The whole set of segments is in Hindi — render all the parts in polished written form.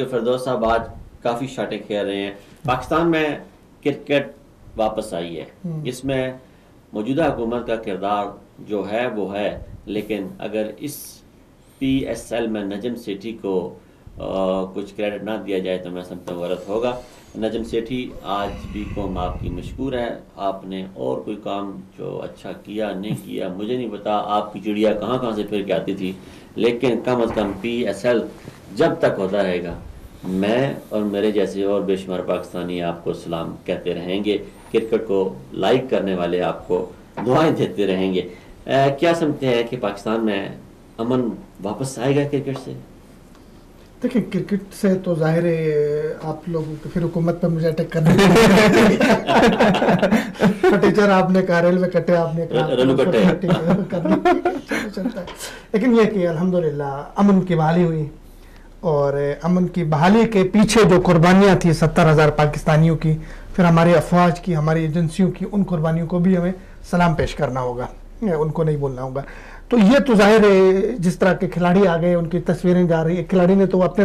फिरदौस साहब आज काफ़ी शाटें खेल रहे हैं। पाकिस्तान में क्रिकेट वापस आई है। इसमें मौजूदा हुकूमत का किरदार जो है वो है, लेकिन अगर इस PSL में नजम सेठी को कुछ क्रेडिट ना दिया जाए तो मैं समझता हूँ गलत होगा। नजम सेठी आज भी कौम आपकी मशहूर है। आपने और कोई काम जो अच्छा किया नहीं किया मुझे नहीं पता, आपकी चिड़िया कहाँ कहाँ से फिर के आती थी, लेकिन कम अज़ कम PSL जब तक होता रहेगा मैं और मेरे जैसे और बेशुमार पाकिस्तानी आपको सलाम कहते रहेंगे। क्रिकेट को लाइक करने वाले आपको दुआएं देते रहेंगे। क्या समझते हैं कि पाकिस्तान में अमन वापस आएगा क्रिकेट से? देखिए, क्रिकेट से तो जाहिर है आप लोग फिर हुकूमत पे मुझे अटैक करने फटीचर आपने कहा, रेलवे कटे आपने कहा, चलता है। लेकिन यह कि अल्हम्दुलिल्लाह अमन की बहाली हुई, और अमन की बहाली के पीछे जो कुर्बानियाँ थी 70,000 पाकिस्तानियों की, फिर हमारी अफवाज की, हमारी एजेंसियों की, उन कुर्बानियों को भी हमें सलाम पेश करना होगा, उनको नहीं बोलना होगा। तो ये तो जाहिर है जिस तरह के खिलाड़ी आ गए उनकी तस्वीरें जा रही है। खिलाड़ी ने तो अपने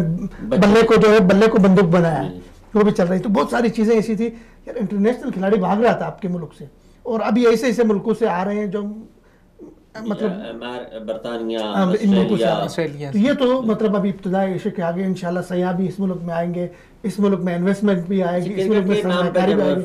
बल्ले को जो है बल्ले को बंदूक बनाया है, वो भी चल रही। तो बहुत सारी चीज़ें ऐसी थी यार, इंटरनेशनल खिलाड़ी भाग रहा था आपके मुल्क से, और अभी ऐसे ऐसे मुल्कों से आ रहे हैं जो मतलब बरतानिया, इन मुल्कों से ऑस्ट्रेलिया। तो ये तो मतलब अभी इब्तदाई इशक के आगे इंशाल्लाह सयाह भी इस मुल्क में आएंगे, इस मुल्क में इन्वेस्टमेंट भी आएगी, इस मुल्क में सरमायाकारी भी आएगी।